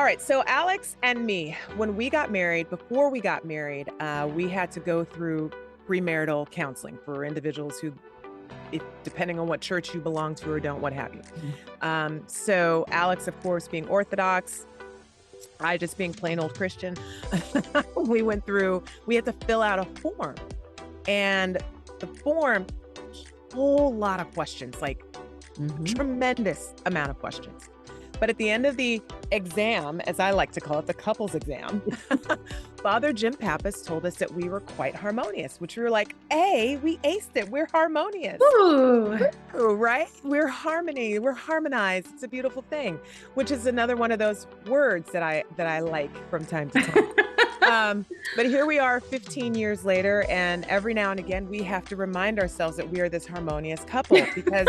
All right. So Alex and me, when we got married, before we got married, we had to go through premarital counseling for individuals who, depending on what church you belong to or don't, what have you. So Alex, of course, being Orthodox, I just being plain old Christian, we had to fill out a form. And the form, whole lot of questions, like tremendous amount of questions. But at the end of the exam, as I like to call it, the couples exam, Father Jim Pappas told us that we were quite harmonious, which we were like, hey, we aced it. We're harmonious. Ooh. Ooh, right? We're harmony. We're harmonized. It's a beautiful thing, which is another one of those words that I like from time to time. But here we are 15 years later, and every now and again, we have to remind ourselves that we are this harmonious couple because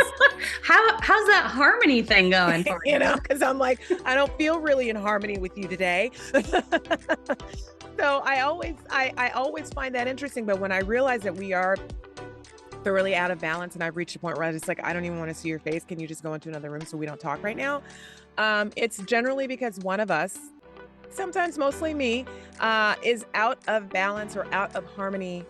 how's that harmony thing going for you? Because I'm like, I don't feel really in harmony with you today. So I always find that interesting. But when I realize that we are thoroughly out of balance and I've reached a point where I just like, I don't even want to see your face. Can you just go into another room so we don't talk right now? It's generally because one of us, sometimes mostly me, is out of balance or out of harmony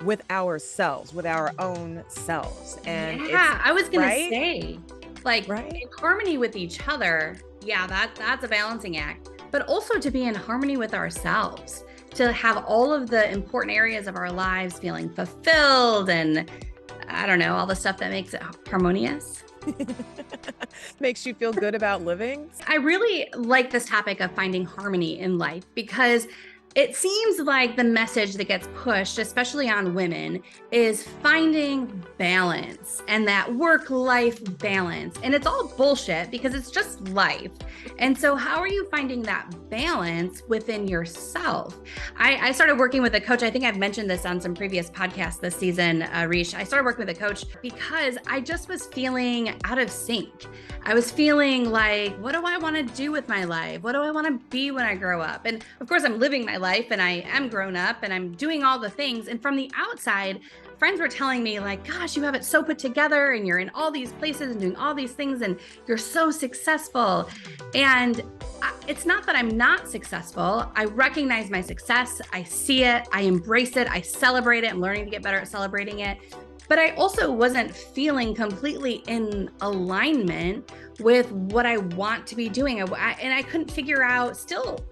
with ourselves, with our own selves. And yeah, I was gonna right? say, like, in harmony with each other. Yeah, that's a balancing act, but also to be in harmony with ourselves, to have all of the important areas of our lives feeling fulfilled, and I don't know, all the stuff that makes it harmonious. Makes you feel good about living. I really like this topic of finding harmony in life because it seems like the message that gets pushed, especially on women, is finding balance and that work-life balance. And it's all bullshit because it's just life. And so how are you finding that balance within yourself? I started working with a coach. I think I've mentioned this on some previous podcasts this season, Reish. I started working with a coach because I just was feeling out of sync. I was feeling like, what do I want to do with my life? What do I want to be when I grow up? And of course, I'm living my life and I am grown up and I'm doing all the things. And from the outside, friends were telling me like, gosh, you have it so put together and you're in all these places and doing all these things and you're so successful. And it's not that I'm not successful. I recognize my success. I see it. I embrace it. I celebrate it. I'm learning to get better at celebrating it. But I also wasn't feeling completely in alignment with what I want to be doing. And I couldn't figure out,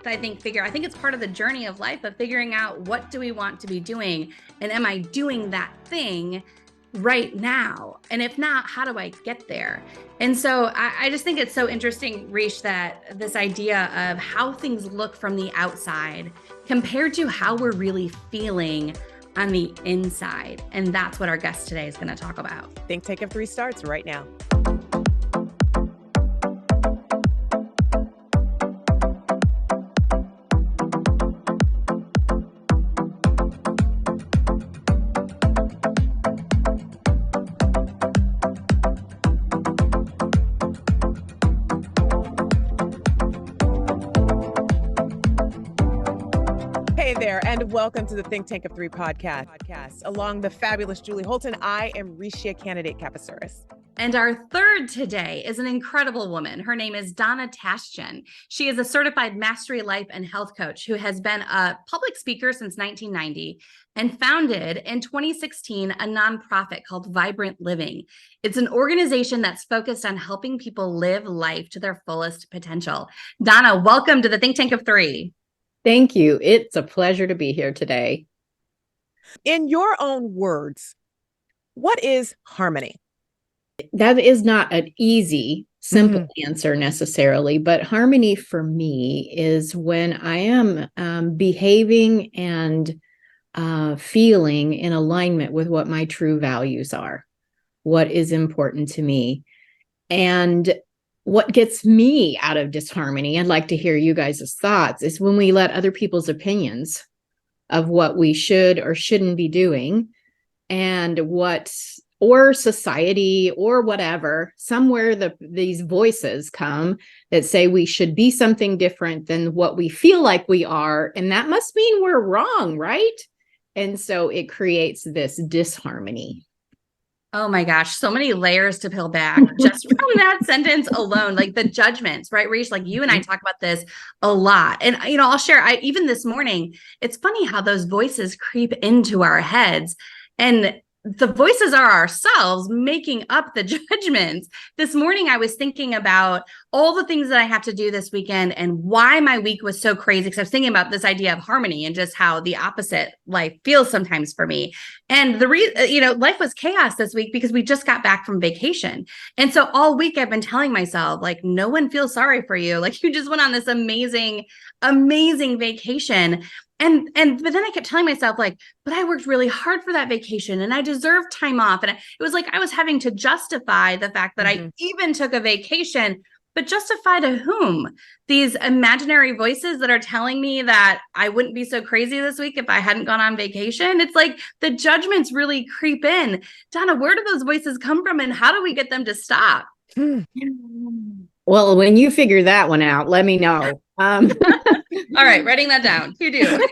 I think it's part of the journey of life of figuring out what do we want to be doing? And am I doing that thing right now? And if not, how do I get there? And so I just think it's so interesting, Reish, that this idea of how things look from the outside compared to how we're really feeling on the inside. And that's what our guest today is going to talk about. Think Tank of 3 starts right now. And welcome to the Think Tank of 3 podcast. Along the fabulous Julie Holton, I am Reischea candidate Kapasuris. And our third today is an incredible woman. Her name is Donna Tashjian. She is a certified mastery life and health coach who has been a public speaker since 1990 and founded in 2016 a nonprofit called Vibrant Living. It's an organization that's focused on helping people live life to their fullest potential. Donna, welcome to the Think Tank of 3. Thank you. It's a pleasure to be here today. In your own words, what is harmony? That is not an easy, simple answer necessarily, but harmony for me is when I am behaving and feeling in alignment with what my true values are, what is important to me. And what gets me out of disharmony, I'd like to hear you guys' thoughts, is when we let other people's opinions of what we should or shouldn't be doing and or society or whatever, somewhere these voices come that say we should be something different than what we feel like we are. And that must mean we're wrong, right? And so it creates this disharmony. Oh my gosh, so many layers to peel back just from that sentence alone, like the judgments, right? Reish, like you and I talk about this a lot. And, I'll share, even this morning, it's funny how those voices creep into our heads. And the voices are ourselves making up the judgments. This morning, I was thinking about all the things that I have to do this weekend and why my week was so crazy. Because I was thinking about this idea of harmony and just how the opposite life feels sometimes for me. And the reason, life was chaos this week because we just got back from vacation. And so all week I've been telling myself, like, no one feels sorry for you. Like, you just went on this amazing, amazing vacation. But then I kept telling myself, like, but I worked really hard for that vacation and I deserve time off. And it was like I was having to justify the fact that I even took a vacation, but justify to whom? These imaginary voices that are telling me that I wouldn't be so crazy this week if I hadn't gone on vacation. It's like the judgments really creep in. Donna, where do those voices come from and how do we get them to stop? Well, when you figure that one out, let me know. All right, writing that down. You do.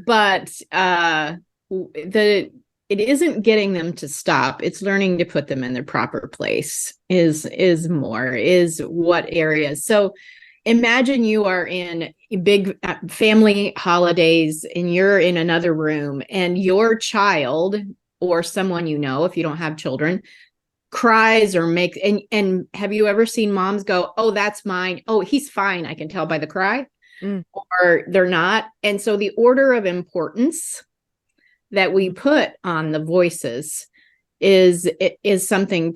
But it isn't getting them to stop. It's learning to put them in their proper place is what areas. So imagine you are in big family holidays and you're in another room and your child or someone, if you don't have children, cries or makes, and have you ever seen moms go, oh, that's mine. Oh, he's fine. I can tell by the cry. Or they're not. And so the order of importance that we put on the voices is something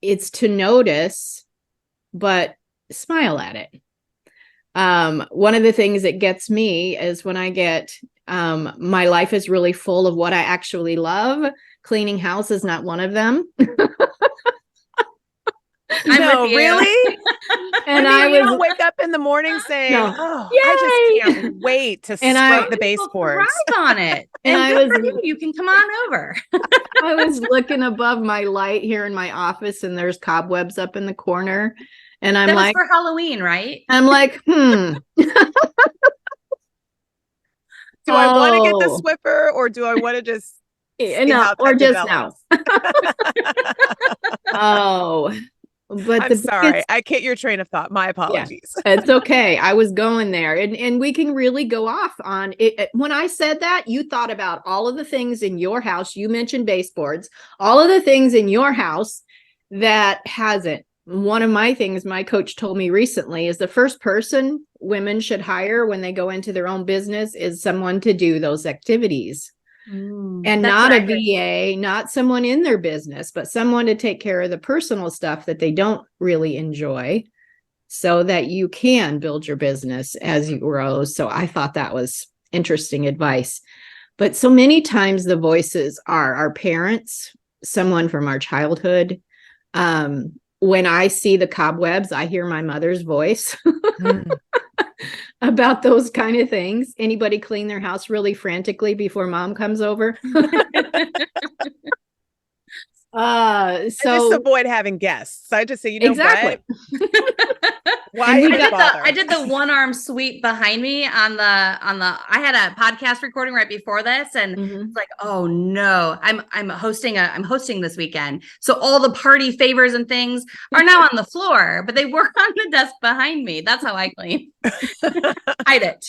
it's to notice, but smile at it. One of the things that gets me is when I get, my life is really full of what I actually love. Cleaning house is not one of them. No, really? And you don't wake up in the morning saying, No. "Oh, Yay! I just can't wait to scrub the baseboards." Thrive on it. And you can come on over. I was looking above my light here in my office and there's cobwebs up in the corner. And I'm that was like, for Halloween, right? I'm like, Do I want to get the Swiffer or do I want to just or just now? But I'm sorry. I can't your train of thought. My apologies. Yeah, it's okay. I was going there and we can really go off on it. When I said that, you thought about all of the things in your house. You mentioned baseboards, all of the things in your house that hasn't. One of my things my coach told me recently is the first person women should hire when they go into their own business is someone to do those activities. And not a VA, not someone in their business, but someone to take care of the personal stuff that they don't really enjoy so that you can build your business as you grow. So I thought that was interesting advice. But so many times the voices are our parents, someone from our childhood. When I see the cobwebs, I hear my mother's voice. About those kind of things. Anybody clean their house really frantically before mom comes over? I just avoid having guests. So I just say, you know exactly. What? Why I did the one arm sweep behind me on the I had a podcast recording right before this and it's like, oh no, I'm hosting this weekend. So all the party favors and things are now on the floor, but they were on the desk behind me. That's how I clean. Hide it.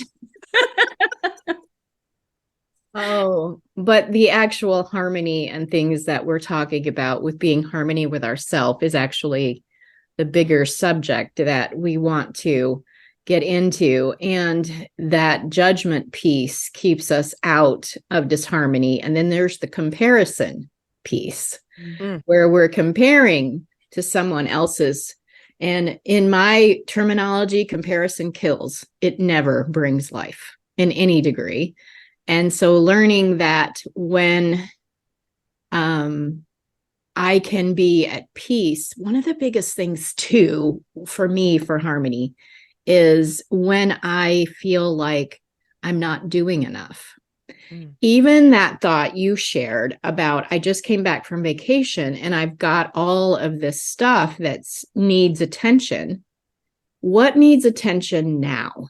But the actual harmony and things that we're talking about with being harmony with ourselves is actually the bigger subject that we want to get into. And that judgment piece keeps us out of disharmony. And then there's the comparison piece where we're comparing to someone else's. And in my terminology, comparison kills. It never brings life in any degree. And so learning that when I can be at peace, one of the biggest things too, for me, for harmony, is when I feel like I'm not doing enough. Even that thought you shared about, I just came back from vacation and I've got all of this stuff that needs attention. What needs attention now?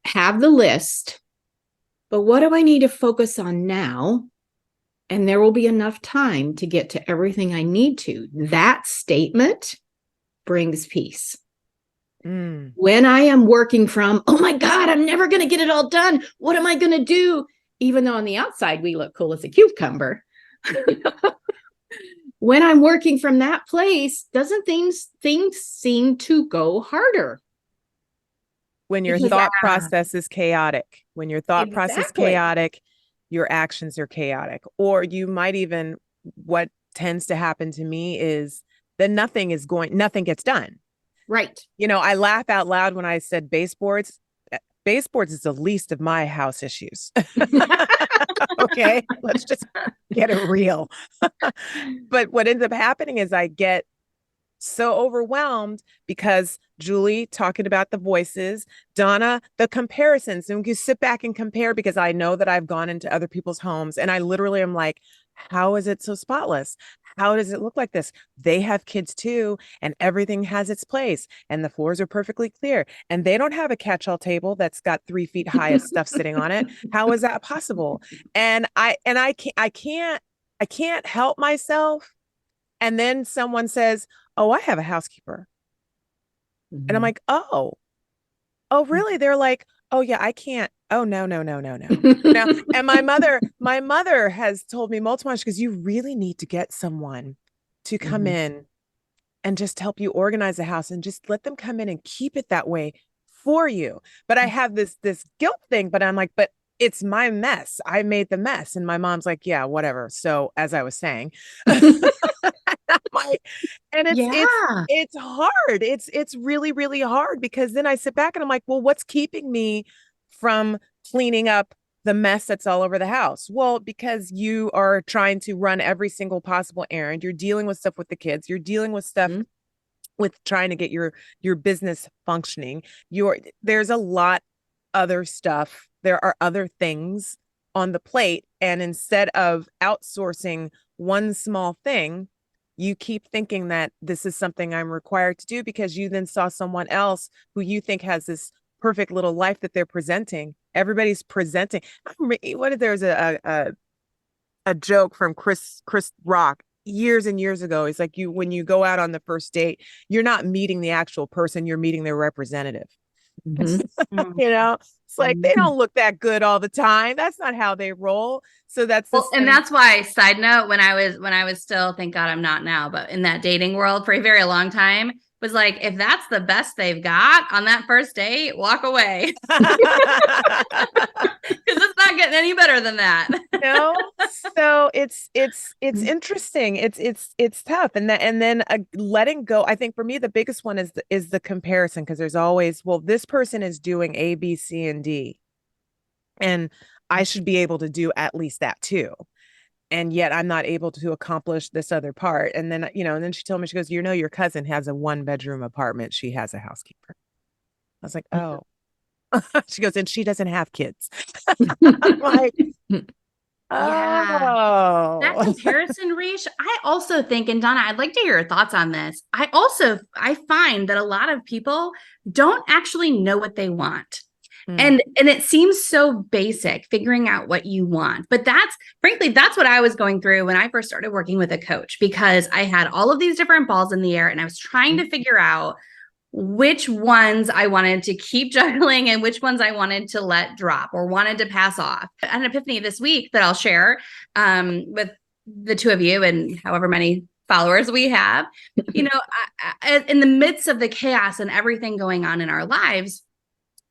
Have the list, but what do I need to focus on now and there will be enough time to get to everything I need to. That statement brings peace. When I am working from, oh my God, I'm never going to get it all done. What am I going to do? Even though on the outside we look cool as a cucumber. When I'm working from that place, doesn't things seem to go harder? When your thought process is chaotic. When your thought process is chaotic, your actions are chaotic. Or you might even, what tends to happen to me is that nothing gets done. Right. You know, I laugh out loud when I said baseboards. Baseboards is the least of my house issues. Okay, let's just get it real. But what ends up happening is I get so overwhelmed because Julie talking about the voices, Donna, the comparisons, and you sit back and compare because I know that I've gone into other people's homes and I literally am like, how is it so spotless? How does it look like this? They have kids too, and everything has its place, and the floors are perfectly clear, and they don't have a catch-all table that's got 3 feet high of stuff sitting on it. How is that possible? And I can't help myself. And then someone says, "Oh, I have a housekeeper," and I'm like, "Oh, really?" They're like, "Oh yeah, I can't. Oh no. Now, and my mother has told me multiple times, because you really need to get someone to come in and just help you organize the house and just let them come in and keep it that way for you. But I have this guilt thing, but I'm like, but it's my mess. I made the mess. And my mom's like, yeah, whatever. So as I was saying, and it's hard. It's really, really hard, because then I sit back and I'm like, well, what's keeping me from cleaning up the mess that's all over the house? Well, because you are trying to run every single possible errand. You're dealing with stuff with the kids. You're dealing with stuff with trying to get your business functioning. There's a lot other stuff. There are other things on the plate. And instead of outsourcing one small thing, you keep thinking that this is something I'm required to do because you then saw someone else who you think has this perfect little life that they're presenting. Everybody's presenting. There's a joke from Chris Rock years and years ago. It's like, when you go out on the first date, you're not meeting the actual person, you're meeting their representative. You know, it's like they don't look that good all the time. That's not how they roll. So that's and that's why, side note, when I was still, thank God I'm not now, but in that dating world for a very long time, was like, if that's the best they've got on that first date, walk away. Because it's not getting any better than that. So it's interesting. It's tough. And then letting go. I think for me, the biggest one is the comparison, because there's always, well, this person is doing A, B, C, and D, and I should be able to do at least that too. And yet I'm not able to accomplish this other part. And then, and then she told me, she goes, your cousin has a 1-bedroom apartment. She has a housekeeper. I was like, oh. She goes, and she doesn't have kids. I'm like, oh. That comparison, Reish, I also think, and Donna, I'd like to hear your thoughts on this. I find that a lot of people don't actually know what they want. And it seems so basic, figuring out what you want. But frankly, that's what I was going through when I first started working with a coach, because I had all of these different balls in the air and I was trying to figure out which ones I wanted to keep juggling and which ones I wanted to let drop or wanted to pass off. I had an epiphany this week that I'll share with the two of you and however many followers we have. I, in the midst of the chaos and everything going on in our lives,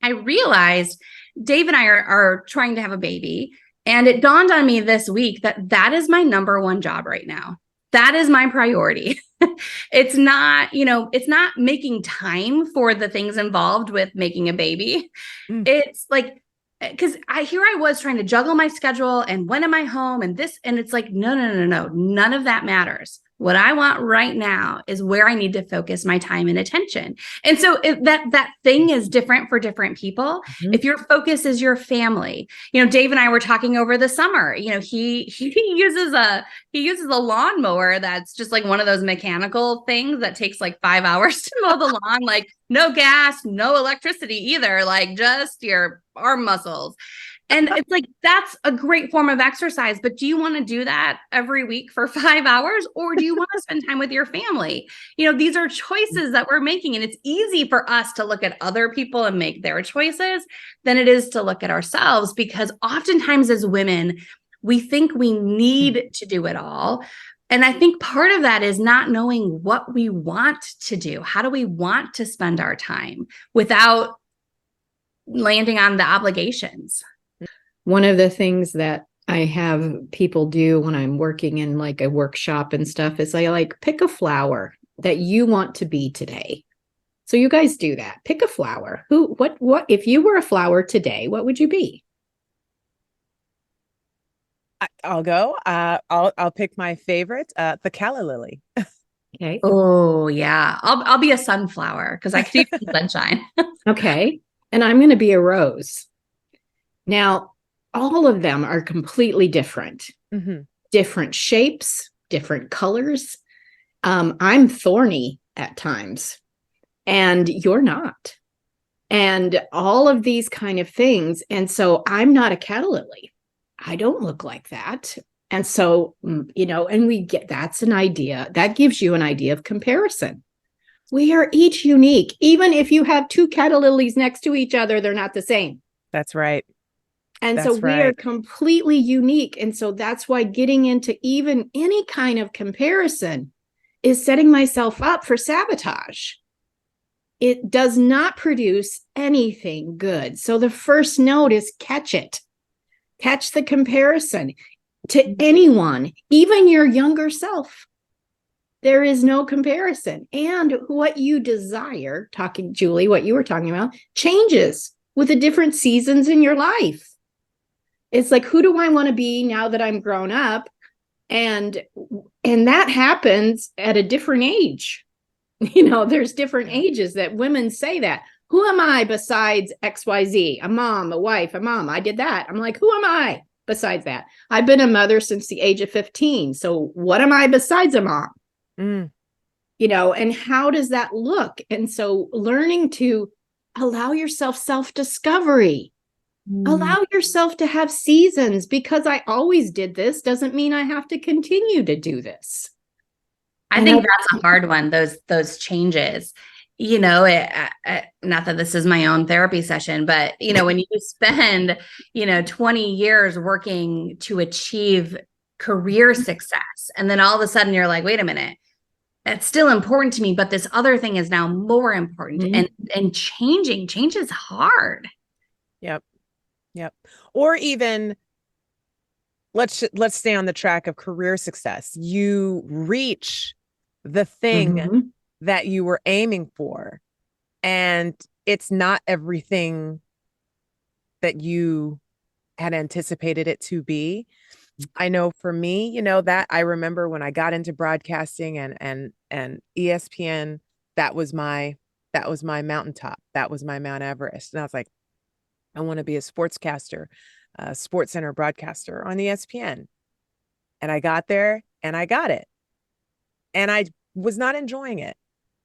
I realized Dave and I are trying to have a baby. And it dawned on me this week that is my number one job right now. That is my priority. It's not making time for the things involved with making a baby. It's like, because I was trying to juggle my schedule and when am I home and this, and it's like, no, none of that matters. What I want right now is where I need to focus my time and attention. And so that thing is different for different people. If your focus is your family, Dave and I were talking over the summer, he uses a lawnmower that's just like one of those mechanical things that takes like 5 hours to mow the lawn, like no gas, no electricity either, like just your arm muscles. And it's like, that's a great form of exercise, but do you want to do that every week for 5 hours, or do you want to spend time with your family? These are choices that we're making, and it's easy for us to look at other people and make their choices than it is to look at ourselves, because oftentimes as women, we think we need to do it all. And I think part of that is not knowing what we want to do. How do we want to spend our time without landing on the obligations? One of the things that I have people do when I'm working in like a workshop and stuff is I like pick a flower that you want to be today. So you guys do that. Pick a flower. What, if you were a flower today, what would you be? I'll go. I'll pick my favorite, the calla lily. Okay. Oh yeah, I'll be a sunflower because I can use the sunshine. Okay. And I'm going to be a rose. Now, all of them are completely different, different shapes, different colors. I'm thorny at times, and you're not. And all of these kind of things. And so I'm not a calla lily. I don't look like that. And so, and we get, that's an idea that gives you an idea of comparison. We are each unique. Even if you have two calla lilies next to each other, they're not the same. That's right. And so we are completely unique. And so that's why getting into even any kind of comparison is setting myself up for sabotage. It does not produce anything good. So the first note is catch it. Catch the comparison to anyone, even your younger self. There is no comparison. And what you desire, Julie, what you were talking about, changes with the different seasons in your life. It's like, who do I want to be now that I'm grown up? And that happens at a different age. There's different ages that women say that. Who am I besides XYZ? A mom, a wife, a mom. I did that. I'm like, who am I besides that? I've been a mother since the age of 15. So what am I besides a mom? And how does that look? And so learning to allow yourself self-discovery. Allow yourself to have seasons. Because I always did this doesn't mean I have to continue to do this. I think that's a hard one, those changes. Not that this is my own therapy session, but, when you spend, 20 years working to achieve career success, and then all of a sudden you're like, wait a minute, that's still important to me, but this other thing is now more important. And change is hard. Yep. Or even let's stay on the track of career success. You reach the thing that you were aiming for, and it's not everything that you had anticipated it to be. I know for me, that I remember when I got into broadcasting and ESPN, that was my mountaintop. That was my Mount Everest. And I was like, I want to be a sportscaster, sports center broadcaster on ESPN. And I got there and I got it. And I was not enjoying it.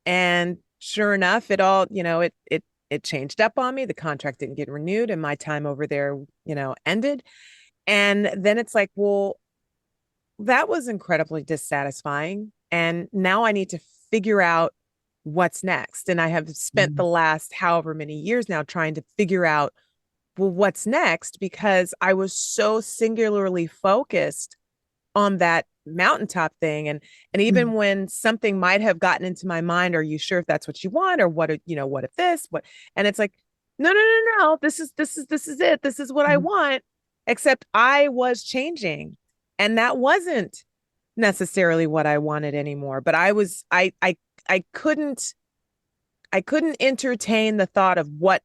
And sure enough, it all, it changed up on me. The contract didn't get renewed and my time over there, ended. And then it's like, well, that was incredibly dissatisfying. And now I need to figure out what's next. And I have spent the last however many years now trying to figure out, well, what's next? Because I was so singularly focused on that mountaintop thing. And even when something might have gotten into my mind, are you sure if that's what you want? Or what if this, and it's like, no, this is it. This is what I want. Except I was changing, and that wasn't necessarily what I wanted anymore. But I couldn't entertain the thought of what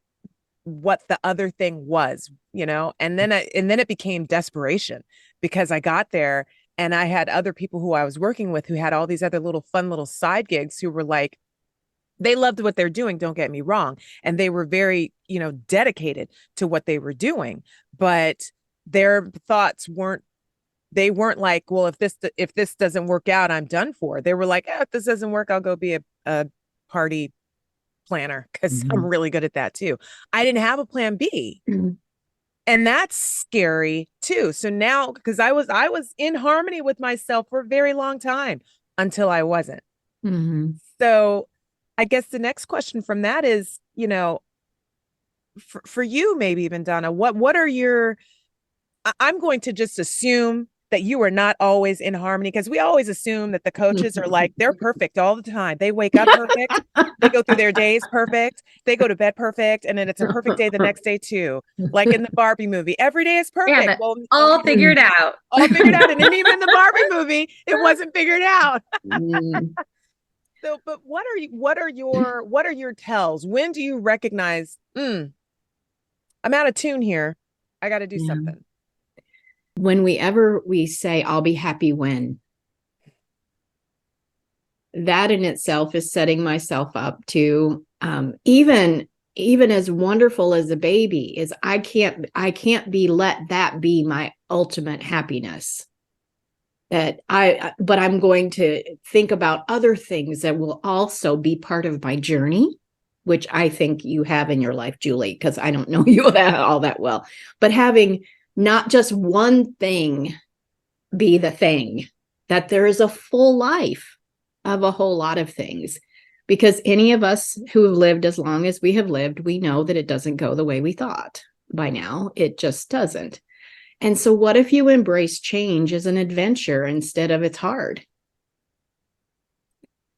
the other thing was, and then it became desperation, because I got there and I had other people who I was working with who had all these other little fun little side gigs, who were like, they loved what they're doing, don't get me wrong, and they were very, dedicated to what they were doing, but their thoughts weren't like, well, if this doesn't work out, I'm done for. They were like, if this doesn't work, I'll go be a party planner, because I'm really good at that too. I didn't have a plan B. And that's scary too. So now, because I was in harmony with myself for a very long time until I wasn't. Mm-hmm. So I guess the next question from that is, you know, for you, maybe even Donna, what are your, I'm going to just assume that you are not always in harmony, because we always assume that the coaches are like, they're perfect all the time. They wake up perfect. They go through their days perfect. They go to bed perfect. And then it's a perfect day the next day too. Like in the Barbie movie, every day is Yeah, perfect. but Well, all figured out. all figured out. And then even in the Barbie movie, it wasn't figured out. Mm. So, but what are your tells? When do you recognize, I'm out of tune here. I got to do Yeah. something. When we say, I'll be happy when, that in itself is setting myself up to, even as wonderful as a baby is, I can't let that be my ultimate happiness. But I'm going to think about other things that will also be part of my journey, which I think you have in your life, Julie, because I don't know you all that well, but having not just one thing be the thing, that there is a full life of a whole lot of things. Because any of us who have lived as long as we have lived, we know that it doesn't go the way we thought by now. It just doesn't. And so what if you embrace change as an adventure instead of it's hard?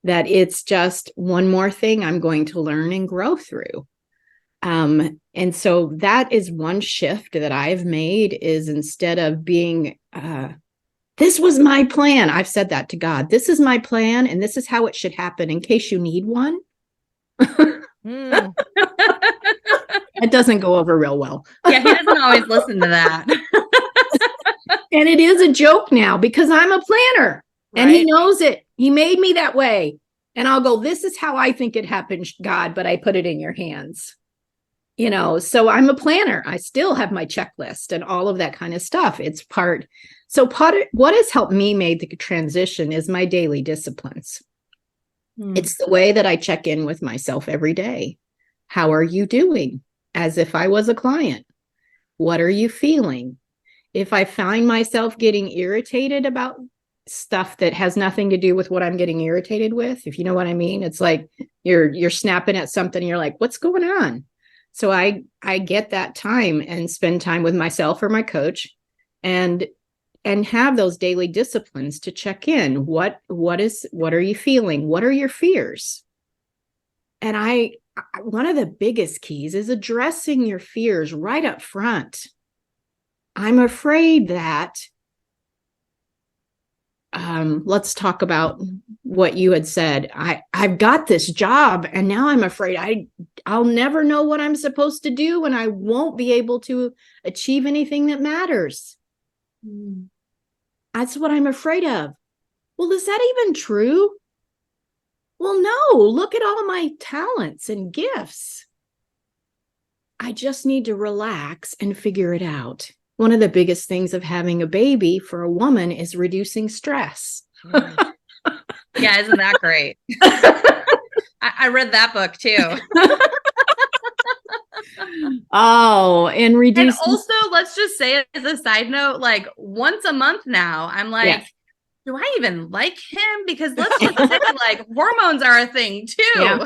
That it's just one more thing I'm going to learn and grow through. And so that is one shift that I've made, is instead of being, this was my plan. I've said that to God. This is my plan, and this is how it should happen in case you need one. Mm. It doesn't go over real well. Yeah, he doesn't always listen to that. And it is a joke now because I'm a planner, and he knows it. He made me that way. And I'll go, this is how I think it happened, God, but I put it in your hands. You know, so I'm a planner. I still have my checklist and all of that kind of stuff. It's part. So what has helped me make the transition is my daily disciplines. It's the way that I check in with myself every day. How are you doing? As if I was a client. What are you feeling? If I find myself getting irritated about stuff that has nothing to do with what I'm getting irritated with, if you know what I mean, it's like you're snapping at something and you're like, what's going on? So I get that time and spend time with myself or my coach and have those daily disciplines to check in. What are you feeling? What are your fears? And one of the biggest keys is addressing your fears right up front. I'm afraid that, let's talk about what you had said. I've got this job and now I'm afraid I'll never know what I'm supposed to do and I won't be able to achieve anything that matters. That's what I'm afraid of. Well, is that even true? Well, no, look at all my talents and gifts. I just need to relax and figure it out. One of the biggest things of having a baby for a woman is reducing stress. Yeah, isn't that great? I read that book too. Oh, and reduce. And also, let's just say as a side note, like once a month now, I'm like, Yes. do I even like him? Because let's just say like hormones are a thing too. Yeah.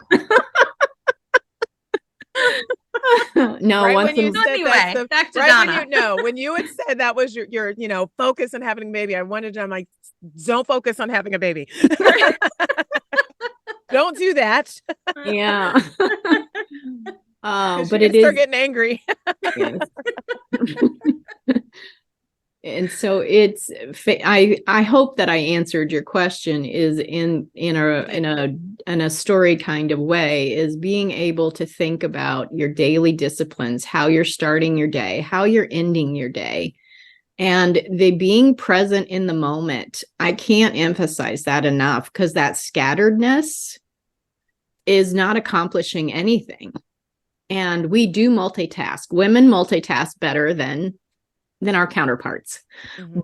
No, Right once when you said anyway, back to right Donna. when you had said that was your focus on having a baby, I'm like, don't focus on having a baby. Don't do that. Yeah. Oh, but it is start getting angry. Yes. And so it's, I hope that I answered your question, is in a story kind of way, is being able to think about your daily disciplines, how you're starting your day, how you're ending your day, and the being present in the moment. I can't emphasize that enough, because that scatteredness is not accomplishing anything. And we do multitask. Women multitask better than our counterparts. Mm-hmm.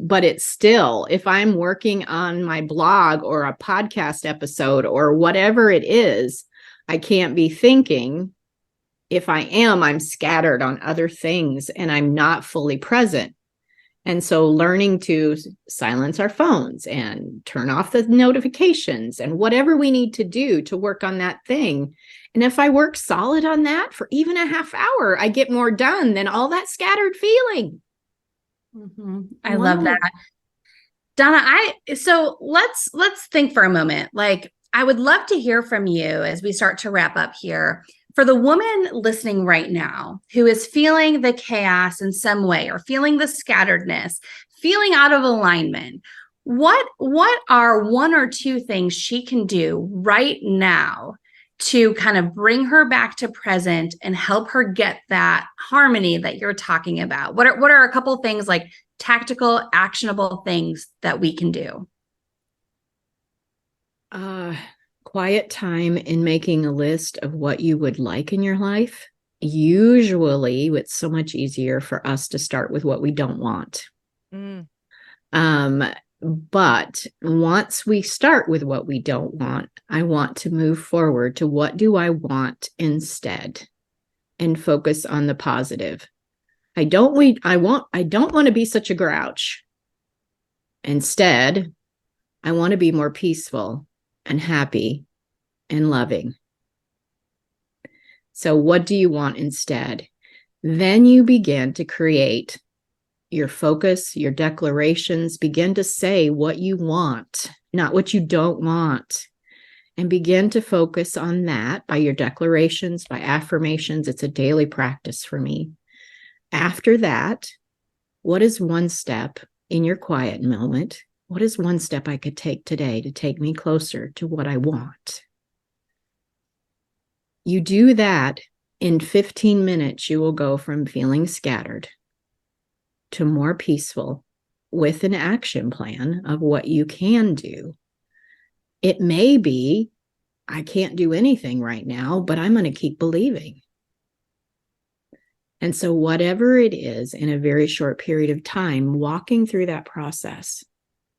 But it's still, if I'm working on my blog or a podcast episode or whatever it is, I can't be thinking if I am, I'm scattered on other things and I'm not fully present. And so learning to silence our phones and turn off the notifications and whatever we need to do to work on that thing. And if I work solid on that for even a half hour, I get more done than all that scattered feeling. I love that. Donna, so let's think for a moment. Like, I would love to hear from you as we start to wrap up here. For the woman listening right now who is feeling the chaos in some way or feeling the scatteredness, feeling out of alignment, what are one or two things she can do right now to kind of bring her back to present and help her get that harmony that you're talking about? What are a couple of things, like tactical, actionable things that we can do? Quiet time in making a list of what you would like in your life. Usually it's so much easier for us to start with what we don't want. But once we start with what we don't want, I want to move forward to what do I want instead and focus on the positive. I don't want to be such a grouch. Instead, I want to be more peaceful and happy and loving. So what do you want instead? Then you begin to create your focus, your declarations, begin to say what you want, not what you don't want, and begin to focus on that by your declarations, by affirmations. It's a daily practice for me. After that, what is one step in your quiet moment? What is one step I could take today to take me closer to what I want? You do that, in 15 minutes, you will go from feeling scattered to more peaceful with an action plan of what you can do. It may be, I can't do anything right now, but I'm going to keep believing. And so whatever it is, in a very short period of time, walking through that process,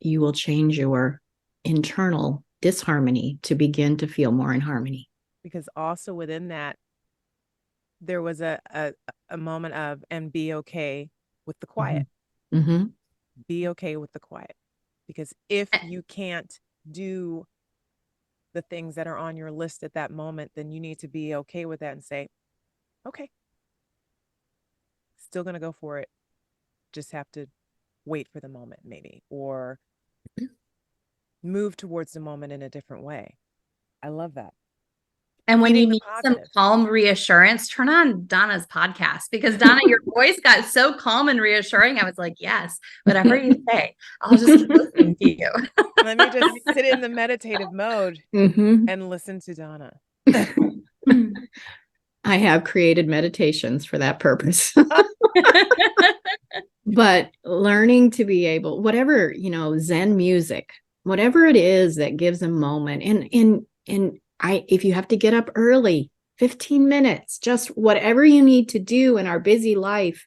you will change your internal disharmony to begin to feel more in harmony. Because also within that, there was a moment of, and be okay with the quiet. Mm-hmm. Be okay with the quiet. Because if you can't do the things that are on your list at that moment, then you need to be okay with that and say, okay, still going to go for it. Just have to wait for the moment, maybe, or move towards the moment in a different way. I love that. And when you need some calm reassurance, turn on Donna's podcast, because Donna, your voice got so calm and reassuring. I was like, yes, whatever you say, I'll just keep listening to you. Let me just sit in the meditative mode and listen to Donna. I have created meditations for that purpose. But learning to be able, whatever, Zen music, whatever it is that gives a moment, and if you have to get up early, 15 minutes, just whatever you need to do in our busy life,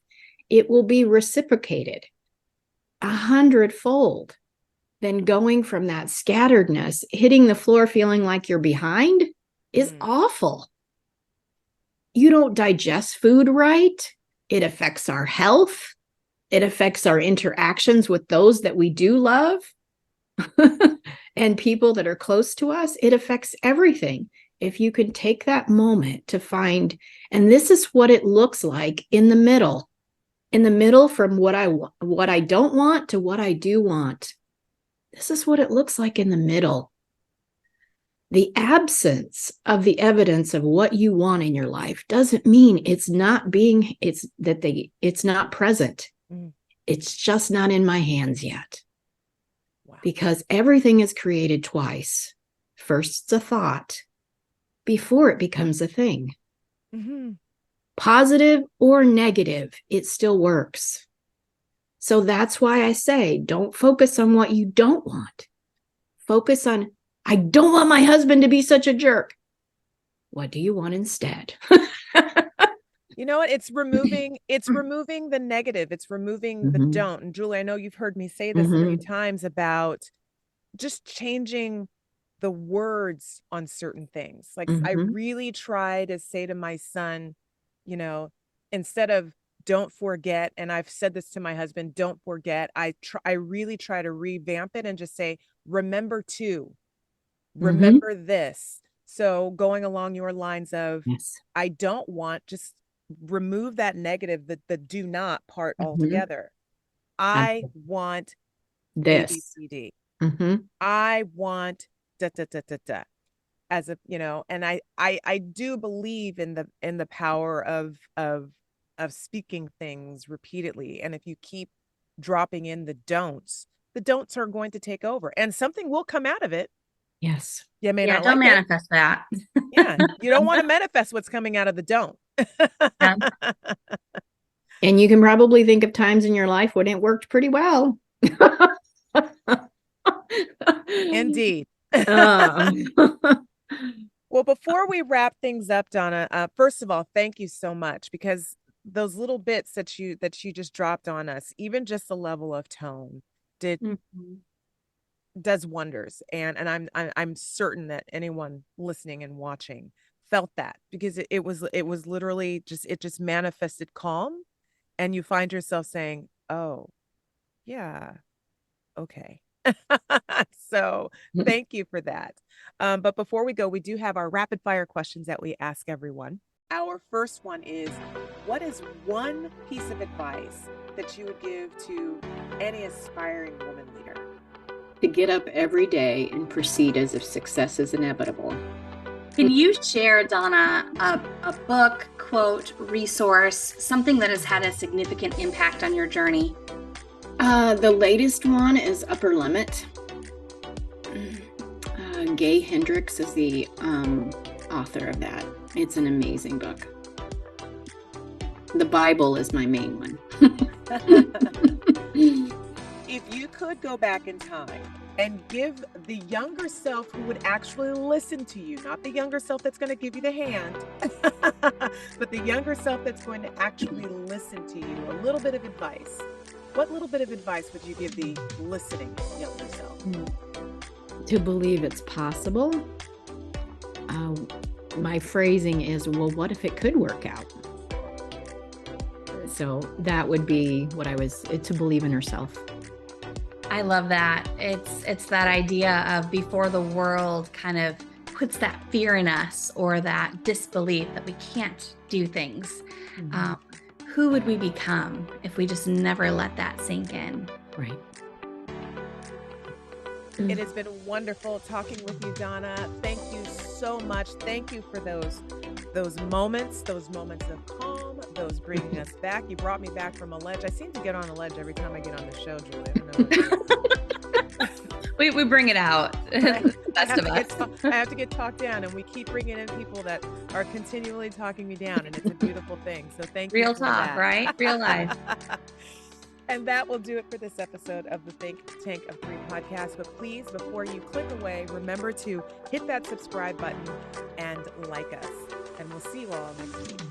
it will be reciprocated 100-fold. Then going from that scatteredness, hitting the floor feeling like you're behind is awful. You don't digest food right. It affects our health. It affects our interactions with those that we do love and people that are close to us. It affects everything. If you can take that moment to find, and this is what it looks like in the middle from what I don't want to what I do want. This is what it looks like in the middle. The absence of the evidence of what you want in your life doesn't mean it's not present. It's just not in my hands yet. Wow. Because everything is created twice. First, it's a thought before it becomes a thing. Positive or negative, it still works. So that's why I say, don't focus on what you don't want. Focus on, I don't want my husband to be such a jerk. What do you want instead? You know what? It's removing the negative. It's removing the don't. And Julie, I know you've heard me say this many times about just changing the words on certain things. Like I really try to say to my son, instead of don't forget, and I've said this to my husband, don't forget, I really try to revamp it and just say, remember remember this. So going along your lines of, Yes. I don't want, just remove that negative, the do not part Mhm. altogether. I want This. ABCD. Mm-hmm. I want da da da da da. As a, and I do believe in the power of speaking things repeatedly. And if you keep dropping in the don'ts are going to take over, and something will come out of it. Yes. You may Yeah, not don't like it. manifest that. Yeah, you don't want to manifest what's coming out of the don't. Yeah. And you can probably think of times in your life when it worked pretty well. Indeed. Um, Well, before we wrap things up, Donna, first of all, thank you so much, because those little bits that you just dropped on us, even just the level of tone, does wonders. And I'm certain that anyone listening and watching felt that, because it was literally just, it just manifested calm, and you find yourself saying, oh yeah, okay. So thank you for that. But before we go, we do have our rapid fire questions that we ask everyone. Our first one is, what is one piece of advice that you would give to any aspiring woman leader? to get up every day and proceed as if success is inevitable. Can you share, Donna, a book, quote, resource, something that has had a significant impact on your journey? The latest one is Upper Limit. Gay Hendricks is the author of that. It's an amazing book. The Bible is my main one. If you could go back in time and give the younger self who would actually listen to you, not the younger self that's going to give you the hand, but the younger self that's going to actually listen to you, a little bit of advice, what little bit of advice would you give the listening younger self? To believe it's possible. My phrasing is, well, what if it could work out? So that would be what to believe in herself. I love that. It's that idea of, before the world kind of puts that fear in us, or that disbelief that we can't do things, who would we become if we just never let that sink in? Right. It has been wonderful talking with you, Donna. Thank you so much. Thank you for those moments of calm, those bringing us back. You brought me back from a ledge. I seem to get on a ledge every time I get on the show, Julie. I don't know what we bring it out. I have to get talked down, and we keep bringing in people that are continually talking me down, and it's a beautiful thing. So thank you. Real for talk, that. right? Real life. And that will do it for this episode of the Think Tank of Three podcast. But please, before you click away, remember to hit that subscribe button and like us. And we'll see you all next week.